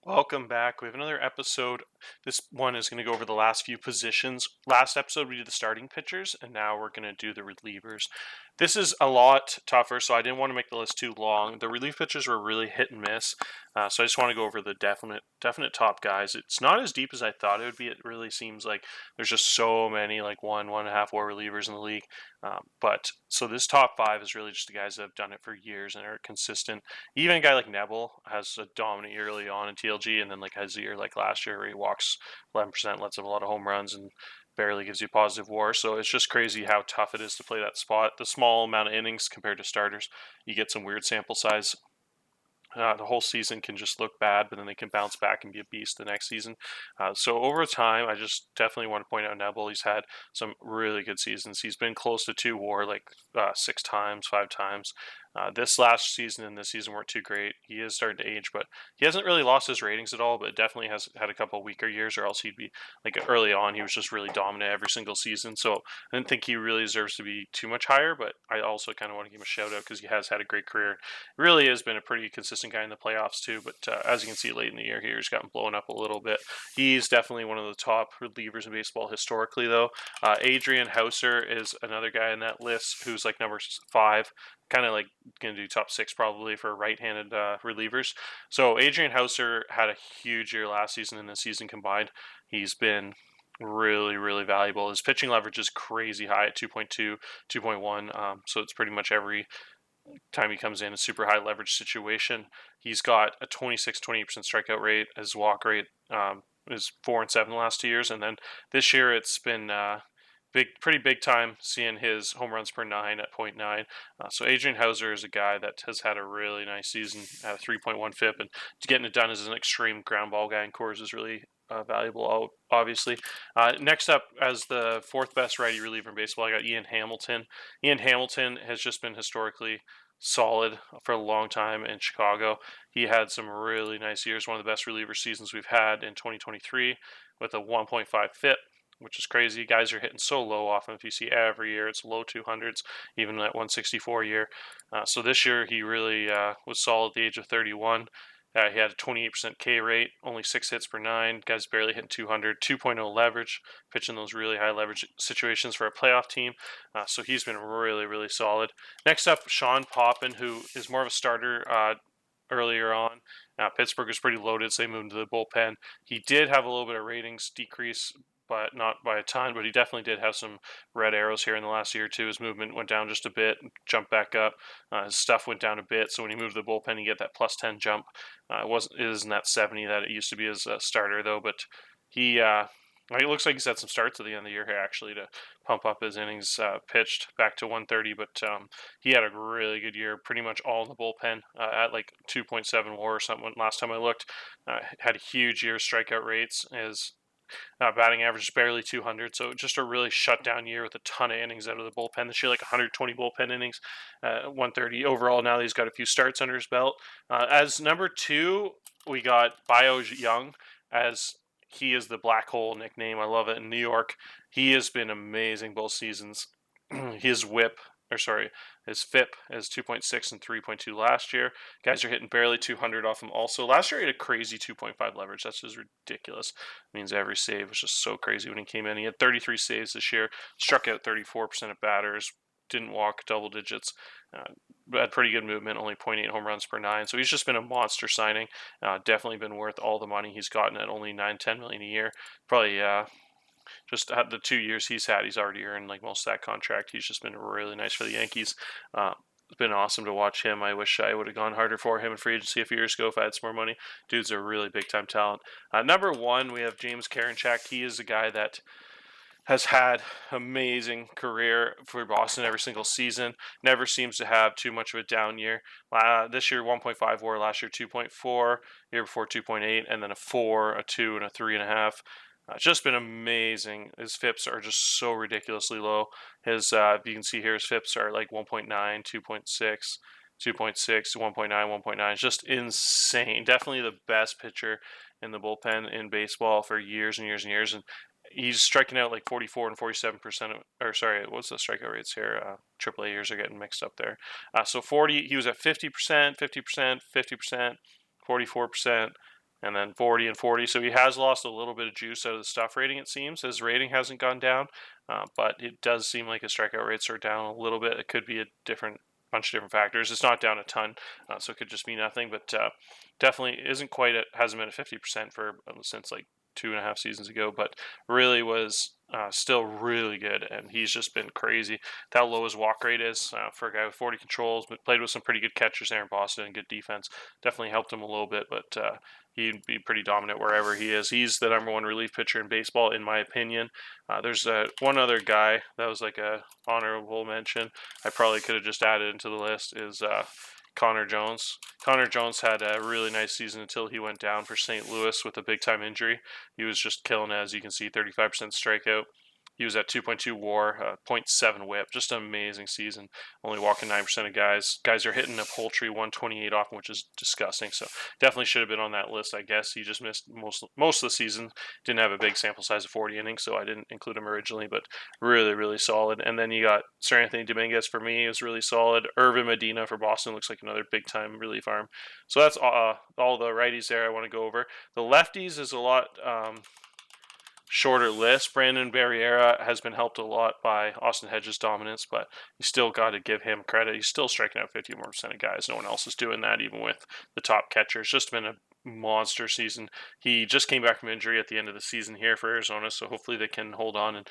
Welcome back. We have another episode. This one is going to go over the last few positions. Last episode, we did the starting pitchers, and now we're going to do the relievers. This is a lot tougher, so I didn't want to make the list too long. The relief pitchers were really hit and miss, so I just want to go over the definite top guys. It's not as deep as I thought it would be. It really seems like there's just so many, like one and a half WAR relievers in the league. But so this top five is really just the guys that have done it for years and are consistent. Even a guy like Knebel has a dominant year early on in TLG, and then like has a year like last year where he walks 11%, lets up a lot of home runs, and barely gives you positive WAR. So it's just crazy how tough it is to play that spot. The small amount of innings compared to starters, you get some weird sample size. The whole season can just look bad, but then they can bounce back and be a beast the next season. So over time, I just definitely want to point out Knebel. He's had some really good seasons. He's been close to 2 WAR like 6 times, 5 times. This last season and this season weren't too great. He is starting to age, but he hasn't really lost his ratings at all, but definitely has had a couple weaker years, or else he'd be like early on, he was just really dominant every single season. So I didn't think he really deserves to be too much higher, but I also kind of want to give him a shout out because he has had a great career. Really has been a pretty consistent guy in the playoffs too, but as you can see late in the year here, he's gotten blown up a little bit. He's definitely one of the top relievers in baseball historically, though. Adrian Houser is another guy in that list who's like number 5, kind of like going to do top 6 probably for right-handed relievers. So Adrian Houser had a huge year last season and this season combined. He's been really valuable. His pitching leverage is crazy high at 2.2, 2.1. So it's pretty much every time he comes in a super high leverage situation. He's got a 28% strikeout rate. His walk rate is 4 and 7 the last 2 years, and then this year it's been pretty big time seeing his home runs per 9 at 0.9. So Adrian Houser is a guy that has had a really nice season at a 3.1 FIP, and getting it done as an extreme ground ball guy in Coors is really valuable, obviously. Next up, as the 4th best righty reliever in baseball, I got Ian Hamilton. Ian Hamilton has just been historically solid for a long time in Chicago. He had some really nice years, one of the best reliever seasons we've had in 2023 with a 1.5 FIP, which is crazy. Guys are hitting so low often. If you see every year, it's low 200s, even that 164 year. So this year, he really was solid at the age of 31. He had a 28% K rate, only 6 hits per 9. Guys barely hitting 200, 2.0 leverage, pitching those really high leverage situations for a playoff team. So he's been really solid. Next up, Sean Poppen, who is more of a starter earlier on. Pittsburgh was pretty loaded, so they moved to the bullpen. He did have a little bit of ratings decrease, but not by a ton. But he definitely did have some red arrows here in the last year or two. His movement went down just a bit, jumped back up. His stuff went down a bit, so when he moved to the bullpen, you get that plus 10 jump. It isn't that 70 that it used to be as a starter though. But he it looks like he's had some starts at the end of the year here actually to pump up his innings pitched back to 130. But he had a really good year, pretty much all in the bullpen at like 2.7 WAR or something. Last time I looked, had a huge year. Strikeout rates. His batting average is barely 200, so just a really shutdown year with a ton of innings out of the bullpen. This year, like 120 bullpen innings, 130 overall. Now that he's got a few starts under his belt. As number 2, we got Biao Jung, as he is the black hole nickname. I love it. In New York, he has been amazing both seasons. His whip, or sorry, his FIP is 2.6 and 3.2 last year. Guys are hitting barely 200 off him also. Last year he had a crazy 2.5 leverage. That's just ridiculous. It means every save was just so crazy when he came in. He had 33 saves this year, struck out 34% of batters, didn't walk double digits, had pretty good movement, only 0.8 home runs per 9. So he's just been a monster signing. Definitely been worth all the money he's gotten at only 9-10 million a year. Probably just the 2 years he's had, he's already earned like most of that contract. He's just been really nice for the Yankees. It's been awesome to watch him. I wish I would have gone harder for him in free agency a few years ago if I had some more money. Dude's a really big time talent. Number 1, we have James Karinchak. He is a guy that has had amazing career for Boston every single season. Never seems to have too much of a down year. This year 1.5 WAR, last year 2.4, year before 2.8, and then a 4, a 2, and a 3.5. Just been amazing. His FIPS are just so ridiculously low. His, you can see here, his FIPS are like 1.9, 2.6, 2.6, 1.9, 1.9. It's just insane. Definitely the best pitcher in the bullpen in baseball for years and years and years. And he's striking out like 44 and 47%. Or sorry, what's the strikeout rates here? AAA years are getting mixed up there. So 40, he was at 50%, 50%, 50%, 44%. and then 40 and 40. So he has lost a little bit of juice out of the stuff rating, it seems. His rating hasn't gone down, but it does seem like his strikeout rates are down a little bit. It could be a bunch of different factors. It's not down a ton, so it could just be nothing, but definitely isn't quite hasn't been at 50% for since like 2.5 seasons ago, but really was still really good, and he's just been crazy. How low his walk rate is for a guy with 40 controls, but played with some pretty good catchers there in Boston and good defense. Definitely helped him a little bit, but he'd be pretty dominant wherever he is. He's the number one relief pitcher in baseball, in my opinion. There's one other guy that was like a honorable mention. I probably could have just added into the list is Connor Jones. Connor Jones had a really nice season until he went down for St. Louis with a big-time injury. He was just killing it, as you can see, 35% strikeout. He was at 2.2 WAR, 0.7 WHIP. Just an amazing season. Only walking 9% of guys. Guys are hitting a paltry 128 off him, which is disgusting. So definitely should have been on that list, I guess. He just missed most of the season. Didn't have a big sample size of 40 innings, so I didn't include him originally. But really, really solid. And then you got Sir Anthony Dominguez for me. He was really solid. Irvin Medina for Boston looks like another big-time relief arm. So that's all the righties there I want to go over. The lefties is a lot shorter list. Brandon Barriera has been helped a lot by Austin Hedges' dominance, but you still got to give him credit. He's still striking out 50% more of guys. No one else is doing that, even with the top catchers. Just been a monster season. He just came back from injury at the end of the season here for Arizona, so hopefully they can hold on and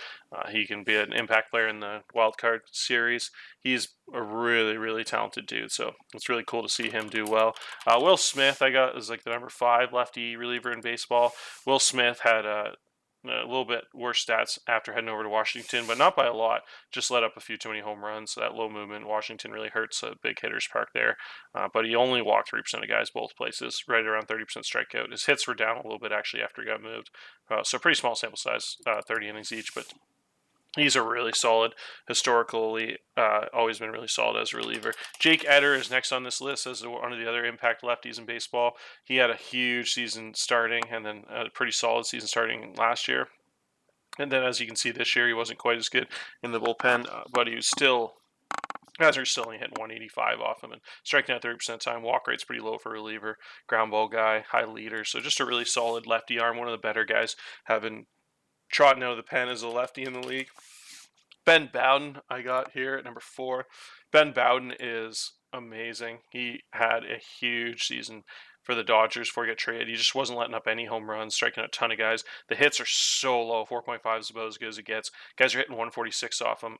he can be an impact player in the wild card series. He's a really, really talented dude, so it's really cool to see him do well. Will Smith, I got, is like the number 5 lefty reliever in baseball. Will Smith had a little bit worse stats after heading over to Washington, but not by a lot. Just let up a few too many home runs. So that low movement, Washington really hurts a big hitters park there. But he only walked 3% of guys both places, right around 30% strikeout. His hits were down a little bit actually after he got moved. So pretty small sample size, 30 innings each, but he's a really solid, historically, always been really solid as a reliever. Jake Eder is next on this list as one of the other impact lefties in baseball. He had a huge season starting and then a pretty solid season starting last year. And then as you can see this year, he wasn't quite as good in the bullpen, but he was still... Guys are still only hitting 185 off him and striking out 30% of the time. Walk rate's pretty low for a reliever. Ground ball guy, high leader. So just a really solid lefty arm. One of the better guys having trotting out of the pen as a lefty in the league. Ben Bowden I got here at number 4. Ben Bowden is amazing. He had a huge season for the Dodgers before he got traded. He just wasn't letting up any home runs, striking out a ton of guys. The hits are so low. 4.5 is about as good as it gets. Guys are hitting 146 off him.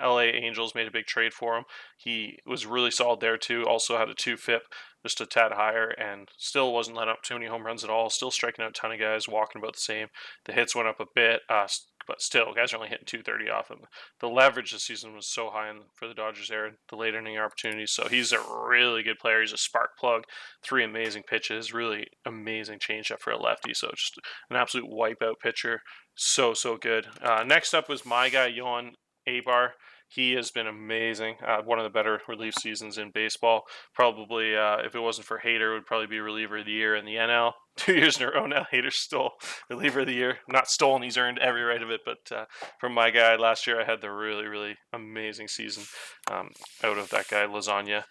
LA Angels made a big trade for him. He was really solid there too. Also had a 2 FIP, just a tad higher, and still wasn't letting up too many home runs at all. Still striking out a ton of guys, walking about the same. The hits went up a bit, but still, guys are only hitting 230 off him. The leverage this season was so high for the Dodgers there, the late inning opportunities. So he's a really good player. He's a spark plug. 3 amazing pitches, really amazing changeup for a lefty. So just an absolute wipeout pitcher. So good. Next up was my guy, Yoan Aybar. He has been amazing. One of the better relief seasons in baseball. Probably, if it wasn't for Hader, would probably be reliever of the year in the NL. 2 years in a row now, Hader stole reliever of the year. Not stolen, he's earned every right of it. But from my guy last year, I had the really, really amazing season out of that guy, Lasagna.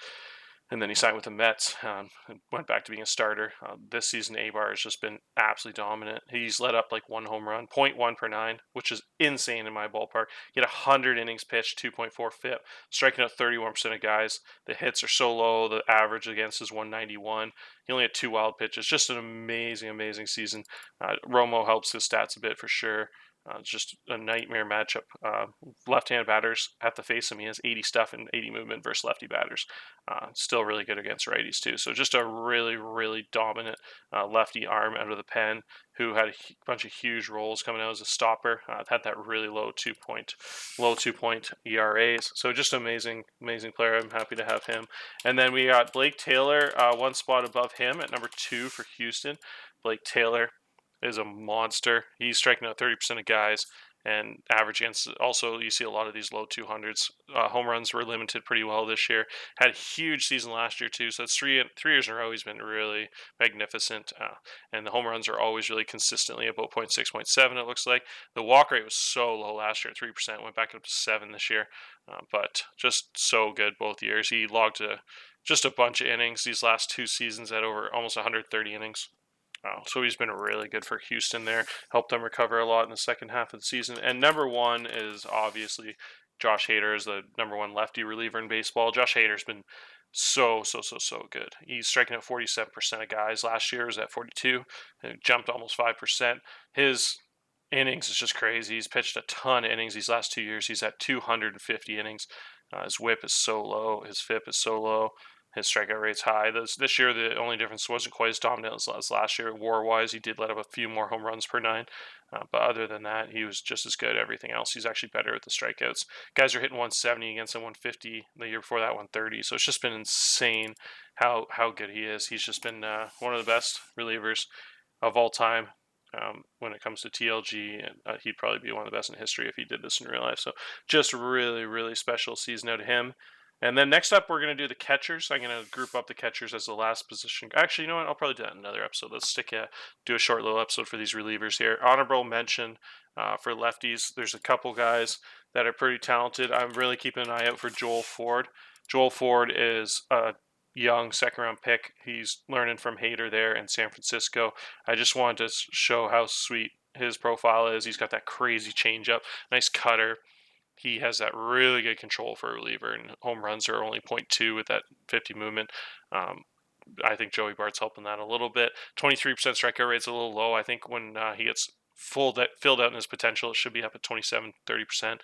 And then he signed with the Mets and went back to being a starter. This season, Aybar has just been absolutely dominant. He's let up like 1 home run, 0.1 per 9, which is insane in my ballpark. He had 100 innings pitched, 2.4 FIP, striking out 31% of guys. The hits are so low. The average against is 191. He only had 2 wild pitches. Just an amazing, amazing season. Romo helps his stats a bit for sure. It's just a nightmare matchup. Left-handed batters have to face him. He has 80 stuff and 80 movement versus lefty batters. Still really good against righties too. So just a really, really dominant lefty arm out of the pen who had a bunch of huge roles coming out as a stopper. Had that really low 2-point ERAs. So just amazing, amazing player. I'm happy to have him. And then we got Blake Taylor, one spot above him at number 2 for Houston. Blake Taylor is a monster. He's striking out 30% of guys and average against. Also, you see a lot of these low 200s. Home runs were limited pretty well this year. Had a huge season last year too. So it's 3 years in a row he's been really magnificent. And the home runs are always really consistently about 0.6, 0.7 it looks like. The walk rate was so low last year, 3%. Went back up to 7 this year. But just so good both years. He logged just a bunch of innings these last 2 seasons at over almost 130 innings. So he's been really good for Houston there. Helped them recover a lot in the second half of the season. And number one is obviously Josh Hader is the number one lefty reliever in baseball. Josh Hader's been so good. He's striking out 47% of guys. Last year was at 42. It jumped almost 5%. His innings is just crazy. He's pitched a ton of innings these last 2 years. He's at 250 innings. His whip is so low. His FIP is so low. His strikeout rate's high. This year, the only difference wasn't quite as dominant as last year. WAR-wise, he did let up a few more home runs per nine. But other than that, he was just as good at everything else. He's actually better at the strikeouts. Guys are hitting 170 against him, 150. The year before that, 130. So it's just been insane how good he is. He's just been one of the best relievers of all time. When it comes to TLG, and he'd probably be one of the best in history if he did this in real life. So just really special season out of him. And then next up, we're going to do the catchers. I'm going to group up the catchers as the last position. Actually, you know what? I'll probably do that in another episode. Let's do a short little episode for these relievers here. Honorable mention for lefties. There's a couple guys that are pretty talented. I'm really keeping an eye out for Joel Ford. Joel Ford is a young second-round pick. He's learning from Hader there in San Francisco. I just wanted to show how sweet his profile is. He's got that crazy changeup, nice cutter. He has that really good control for a reliever, and home runs are only 0.2 with that 50 movement. I think Joey Bart's helping that a little bit. 23% strikeout rate's a little low. I think when he gets filled out in his potential, it should be up at 27-30%.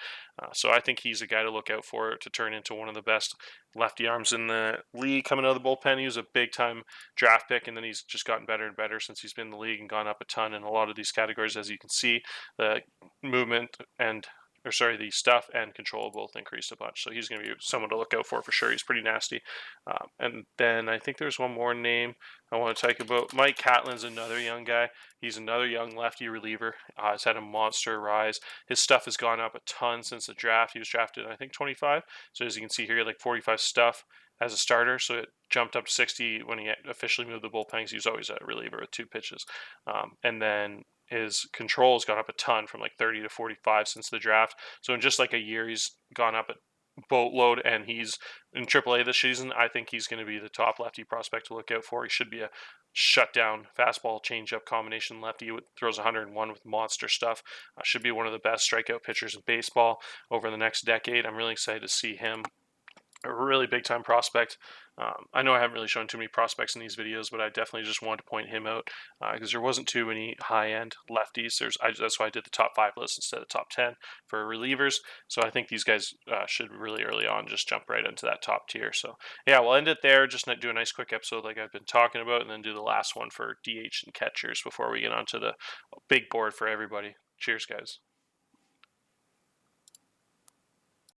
So I think he's a guy to look out for to turn into one of the best lefty arms in the league coming out of the bullpen. He was a big-time draft pick, and then he's just gotten better and better since he's been in the league and gone up a ton in a lot of these categories. As you can see, the movement the stuff and control both increased a bunch. So he's going to be someone to look out for sure. He's pretty nasty. And then I think there's one more name I want to talk about. Mike Catlin's another young guy. He's another young lefty reliever. He's had a monster rise. His stuff has gone up a ton since the draft. He was drafted, I think, 25. So as you can see here, like 45 stuff as a starter. So it jumped up to 60 when he officially moved the bullpen. He was always a reliever with 2 pitches. And then his control has gone up a ton from like 30 to 45 since the draft. So in just like a year, he's gone up a boatload, and he's in AAA this season. I think he's going to be the top lefty prospect to look out for. He should be a shutdown fastball changeup combination lefty. He throws 101 with monster stuff. Should be one of the best strikeout pitchers in baseball over the next decade. I'm really excited to see him. A really big time prospect. I know I haven't really shown too many prospects in these videos, but I definitely just wanted to point him out because there wasn't too many high-end lefties. That's why I did the top 5 list instead of top 10 for relievers. So I think these guys should really early on just jump right into that top tier. So yeah, we'll end it there. Just do a nice quick episode like I've been talking about, and then do the last one for DH and catchers before we get onto the big board for everybody. Cheers, guys.